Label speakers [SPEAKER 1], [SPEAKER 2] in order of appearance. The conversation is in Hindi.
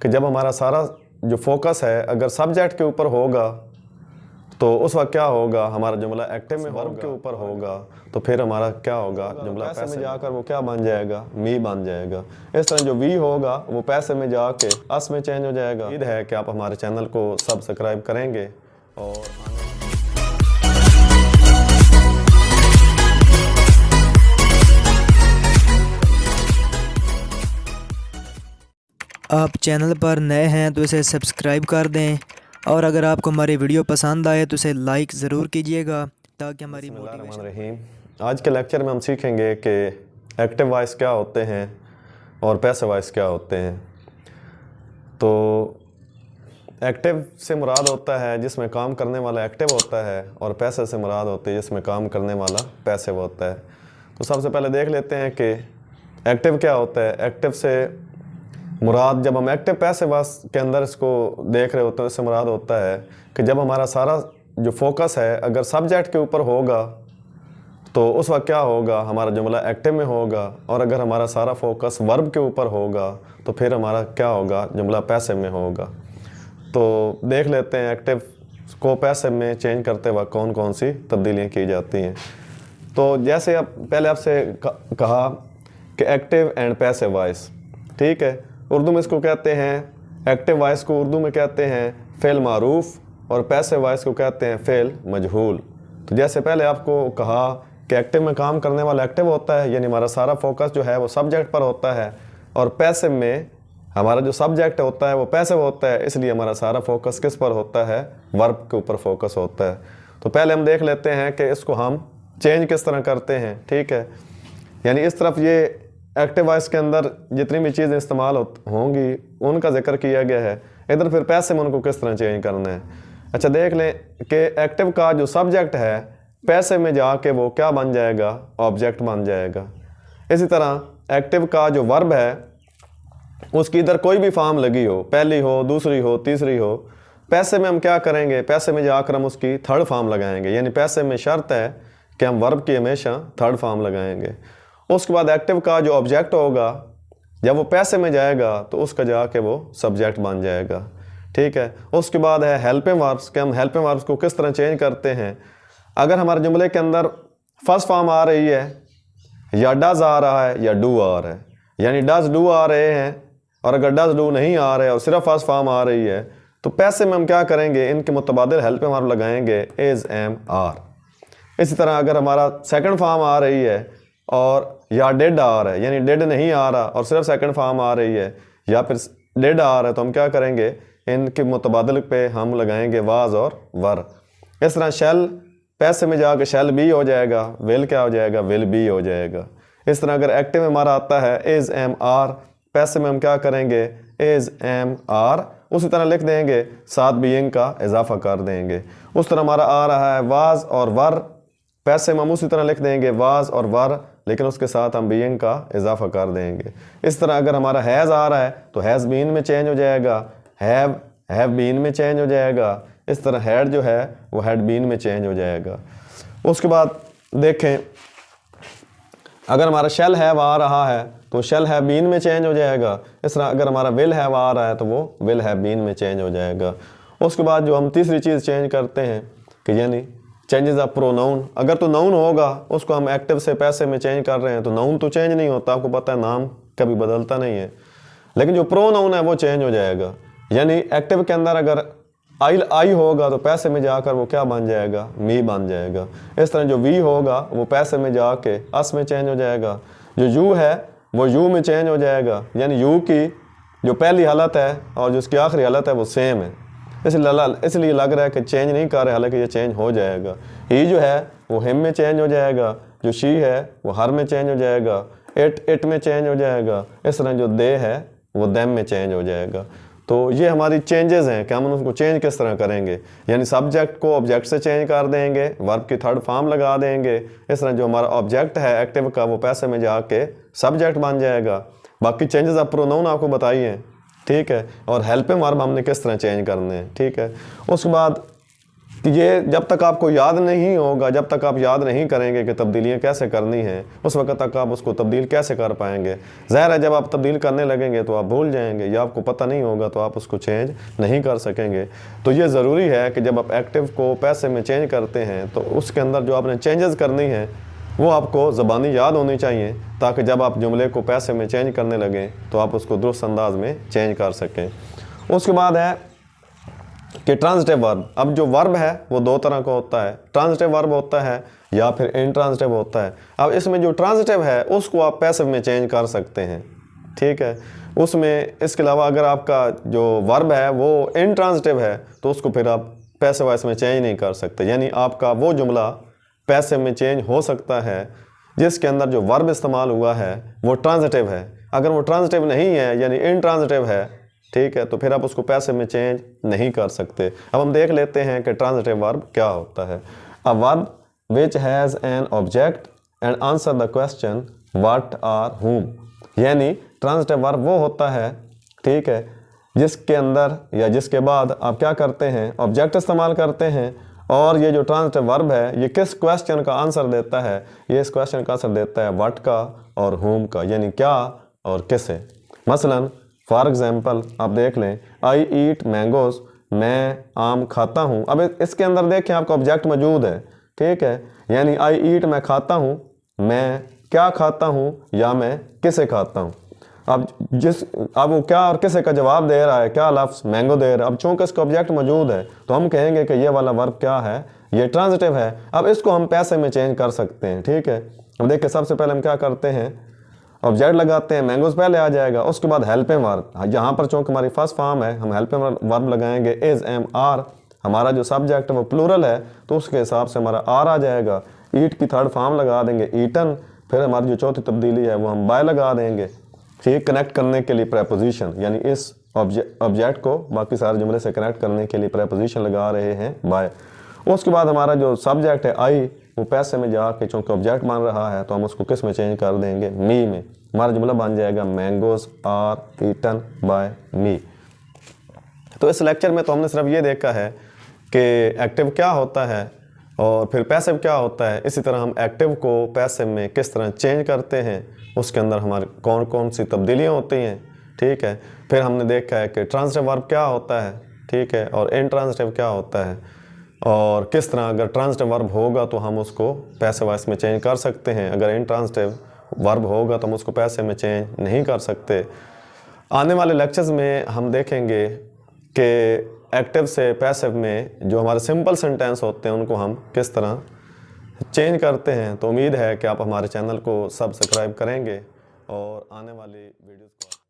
[SPEAKER 1] कि जब हमारा सारा जो फोकस है अगर सब्जेक्ट के ऊपर होगा तो उस वक्त क्या होगा, हमारा जुमला एक्टिव में वर्ब के ऊपर होगा तो फिर हमारा क्या होगा, जुमला पैसे में जाकर वो क्या बन जाएगा, मी बन जाएगा। इस तरह जो वी होगा वो पैसे में जाके अस में चेंज हो जाएगा। उम्मीद है कि आप हमारे चैनल को सब्सक्राइब करेंगे और
[SPEAKER 2] आप चैनल पर नए हैं तो इसे सब्सक्राइब कर दें और अगर आपको हमारी वीडियो पसंद आए तो इसे लाइक ज़रूर कीजिएगा ताकि हमारी
[SPEAKER 1] मोटिवेशन। आज के लेक्चर में हम सीखेंगे कि एक्टिव वॉइस क्या होते हैं और पैसिव वॉइस क्या होते हैं। तो एक्टिव से मुराद होता है जिसमें काम करने वाला एक्टिव होता है और पैसिव से मुराद होती है जिसमें काम करने वाला पैसिव होता है। तो सबसे पहले देख लेते हैं कि एक्टिव क्या होता है। एक्टिव से मुराद, जब हम एक्टिव पैसिव वॉइस के अंदर इसको देख रहे होते हैं, इससे मुराद होता है कि जब हमारा सारा जो फोकस है अगर सब्जेक्ट के ऊपर होगा तो उस वक्त क्या होगा, हमारा जुमला एक्टिव में होगा, और अगर हमारा सारा फोकस वर्ब के ऊपर होगा तो फिर हमारा क्या होगा, जुमला पैसिव में होगा। तो देख लेते हैं एक्टिव को पैसिव में चेंज करते वक्त कौन कौन सी तब्दीलियाँ की जाती हैं। तो जैसे अब पहले आपसे कहा कि एक्टिव एंड पैसिव वॉइस, ठीक है, उर्दू में इसको कहते हैं, एक्टिव वॉइस को उर्दू में कहते हैं फ़ेल मारूफ और पैसिव वॉइस को कहते हैं फ़ेल मजहूल। तो जैसे पहले आपको कहा कि एक्टिव में काम करने वाला एक्टिव होता है, यानी हमारा सारा फोकस जो है वो सब्जेक्ट पर होता है, और पैसिव में हमारा जो सब्जेक्ट होता है वो पैसिव होता है, इसलिए हमारा सारा फोकस किस पर होता है, वर्ब के ऊपर फोकस होता है। तो पहले हम देख लेते हैं कि इसको हम चेंज किस तरह करते हैं, ठीक है। यानी इस तरफ ये एक्टिव वॉइस के अंदर जितनी भी चीज़ें इस्तेमाल होंगी उनका जिक्र किया गया है, इधर फिर पैसिव में उनको किस तरह चेंज करना है। अच्छा, देख लें कि एक्टिव का जो सब्जेक्ट है पैसिव में जाके वो क्या बन जाएगा, ऑब्जेक्ट बन जाएगा। इसी तरह एक्टिव का जो वर्ब है उसकी इधर कोई भी फॉर्म लगी हो, पहली हो, दूसरी हो, तीसरी हो, पैसिव में हम क्या करेंगे, पैसिव में जाकर हम उसकी थर्ड फॉर्म लगाएंगे। यानी पैसिव में शर्त है कि हम वर्ब की हमेशा थर्ड फॉर्म लगाएंगे। उसके बाद एक्टिव का जो ऑब्जेक्ट होगा जब वो पैसिव में जाएगा तो उसका जाके वो सब्जेक्ट बन जाएगा, ठीक है। उसके बाद है हेल्पिंग वर्ब्स, कि हम हेल्पिंग वर्ब्स को किस तरह चेंज करते हैं। अगर हमारे जुमले के अंदर फर्स्ट फॉर्म आ रही है या डज आ रहा है या डू आ रहा है, यानी डज डू आ रहे हैं, और अगर डज डू नहीं आ रहे और सिर्फ फर्स्ट फॉर्म आ रही है तो पैसिव में हम क्या करेंगे, इनके मुतबादिल हेल्पिंग वर्ब लगाएंगे इज, एम, आर। इसी तरह अगर हमारा सेकंड फॉर्म आ रही है और या डिड आ रहा है, यानी डिड नहीं आ रहा और सिर्फ सेकंड फॉर्म आ रही है, या फिर डिड आ रहा है, तो हम क्या करेंगे, इनके मुतबादिल पे हम लगाएंगे वाज और वर। इस तरह शेल पैसिव में जाकर शेल बी हो जाएगा, विल क्या हो जाएगा, विल बी हो जाएगा। इस तरह अगर एक्टिव में हमारा आता है इज, एम, आर, पैसिव में हम क्या करेंगे, इज, एम, आर, उसी तरह लिख देंगे, साथ बीइंग का इजाफा कर देंगे। उस तरह हमारा आ रहा है वाज और वर, पैसिव में हम उसी तरह लिख देंगे वाज और वर, लेकिन उसके साथ हम बीइंग का इजाफा कर देंगे। इस तरह अगर हमारा हैज़ आ रहा है तो हैज़ बीन में चेंज हो जाएगा, हैव बीन में चेंज हो जाएगा। इस तरह हैड जो है वो हैड बीन में चेंज हो जाएगा। उसके बाद देखें, अगर हमारा शेल हैव आ रहा है तो शेल हैव बीन में चेंज हो जाएगा। इस तरह अगर हमारा विल हैव आ रहा है तो वो विल हैव बीन में चेंज हो जाएगा। उसके बाद जो हम तीसरी चीज़ चेंज करते हैं कि यानी चेंजेस ऑफ प्रोनाउन, अगर तो नाउन होगा उसको हम एक्टिव से पैसिव में चेंज कर रहे हैं तो नाउन तो चेंज नहीं होता, आपको पता है नाम कभी बदलता नहीं है, लेकिन जो प्रोनाउन है वो चेंज हो जाएगा। यानी एक्टिव के अंदर अगर आई होगा तो पैसिव में जाकर वो क्या बन जाएगा, मी बन जाएगा। इस तरह जो वी होगा वो पैसिव में जाके अस में चेंज हो जाएगा। जो यू है वो यू में चेंज हो जाएगा, यानी यू की जो पहली हालत है और जो उसकी आखिरी हालत है वो सेम है, इसलिए लग रहा है कि चेंज नहीं कर रहे, हालांकि ये चेंज हो जाएगा। ही जो है वो हिम में चेंज हो जाएगा, जो शी है वो हर में चेंज हो जाएगा, इट में चेंज हो जाएगा। इस तरह जो दे है वो देम में चेंज हो जाएगा। तो ये हमारी चेंजेस हैं कि हम उसको चेंज किस तरह करेंगे, यानी सब्जेक्ट को ऑब्जेक्ट से चेंज कर देंगे, वर्ब की थर्ड फॉर्म लगा देंगे। इस तरह जो हमारा ऑब्जेक्ट है एक्टिव का वो पैसिव में जाके सब्जेक्ट बन जाएगा। बाकी चेंजेस ऑफ प्रोनाउन आपको बताइए, ठीक है, और हेल्पिंग वर्ब हमने किस तरह चेंज करने हैं, ठीक है। उसके बाद ये जब तक आपको याद नहीं होगा, जब तक आप याद नहीं करेंगे कि तब्दीलियाँ कैसे करनी हैं, उस वक्त तक आप उसको तब्दील कैसे कर पाएंगे। ज़ाहिर है जब आप तब्दील करने लगेंगे तो आप भूल जाएंगे, या आपको पता नहीं होगा तो आप उसको चेंज नहीं कर सकेंगे। तो ये ज़रूरी है कि जब आप एक्टिव को पैसिव में चेंज करते हैं तो उसके अंदर जो आपने चेंजेस करनी है वो आपको ज़बानी याद होनी चाहिए, ताकि जब आप जुमले को पैसिव में चेंज करने लगें तो आप उसको दुरुस्त अंदाज में चेंज कर सकें। उसके बाद है कि ट्रांजिटिव वर्ब। अब जो वर्ब है वो दो तरह का होता है, ट्रांजिटिव वर्ब होता है या फिर इंट्रांजिटिव होता है। अब इसमें जो ट्रांजिटिव है उसको आप पैसिव में चेंज कर सकते हैं, ठीक है। उसमें इसके अलावा अगर आपका जो वर्ब है वो इंट्रांजिटिव है तो उसको फिर आप पैसिव वॉइस में चेंज नहीं कर सकते। यानी आपका वो जुमला पैसिव में चेंज हो सकता है जिसके अंदर जो वर्ब इस्तेमाल हुआ है वो ट्रांजिटिव है। अगर वो ट्रांजिटिव नहीं है यानी इंट्रांजिटिव है, ठीक है, तो फिर आप उसको पैसिव में चेंज नहीं कर सकते। अब हम देख लेते हैं कि ट्रांजिटिव वर्ब क्या होता है। A verb which has an object and answer the question what or whom. यानी ट्रांजिटिव वर्ब वो होता है, ठीक है, जिसके अंदर या जिसके बाद आप क्या करते हैं, ऑब्जेक्ट इस्तेमाल करते हैं, और ये जो ट्रांजिटिव वर्ब है ये किस क्वेश्चन का आंसर देता है, ये इस क्वेश्चन का आंसर देता है व्हाट का और हुम का, यानी क्या और किसे। मसलन फॉर एग्जाम्पल आप देख लें, आई ईट मैंगोज, मैं आम खाता हूँ। अब इसके अंदर देखें आपका ऑब्जेक्ट मौजूद है, ठीक है, यानी आई ईट मैं खाता हूँ, मैं क्या खाता हूँ या मैं किसे खाता हूँ। अब वो क्या और किसे का जवाब दे रहा है, क्या लफ्ज़ मैंगो दे रहा है। अब चूंकि इसका ऑब्जेक्ट मौजूद है तो हम कहेंगे कि ये वाला वर्ब क्या है, ये ट्रांजिटिव है। अब इसको हम पैसिव में चेंज कर सकते हैं, ठीक है। अब देखिए सबसे पहले हम क्या करते हैं, ऑब्जेक्ट लगाते हैं, मैंगोज पहले आ जाएगा, उसके बाद हेल्पिंग वर्ब। यहाँ पर चूंकि हमारी फर्स्ट फॉर्म है हम हेल्पिंग वर्ब लगाएंगे इज एम आर। हमारा जो सब्जेक्ट है वो प्लूरल है तो उसके हिसाब से हमारा आर आ जाएगा। ईट की थर्ड फॉर्म लगा देंगे ईटन, फिर हमारी जो चौथी तब्दीली है वो हम बाय लगा देंगे, ठीक। कनेक्ट करने के लिए प्रेपोजिशन, यानी इस ऑब्जेक्ट को बाकी सारे जुमले से कनेक्ट करने के लिए प्रेपोजिशन लगा रहे हैं बाय। उसके बाद हमारा जो सब्जेक्ट है आई वो पैसे में जाके चूँकि ऑब्जेक्ट बन रहा है तो हम उसको किस में चेंज कर देंगे, मी में। हमारा जुमला बन जाएगा मैंगोज आर ईटन बाय मी। तो इस लेक्चर में तो हमने सिर्फ ये देखा है कि एक्टिव क्या होता है और फिर पैसिव क्या होता है। इसी तरह हम एक्टिव को पैसिव में किस तरह चेंज करते हैं, उसके अंदर हमारे कौन कौन सी तब्दीलियाँ होती हैं, ठीक है। फिर हमने देखा है कि ट्रांजिटिव वर्ब क्या होता है, ठीक है, और इंट्रांजिटिव क्या होता है, और किस तरह अगर ट्रांजिटिव वर्ब होगा तो हम उसको पैसिव वॉइस में चेंज कर सकते हैं, अगर इंट्रांजिटिव वर्ब होगा तो हम उसको पैसिव में चेंज नहीं कर सकते। आने वाले लेक्चर्स में हम देखेंगे कि एक्टिव से पैसिव में जो हमारे सिंपल सेंटेंस होते हैं उनको हम किस तरह चेंज करते हैं। तो उम्मीद है कि आप हमारे चैनल को सब्सक्राइब करेंगे और आने वाली वीडियोस को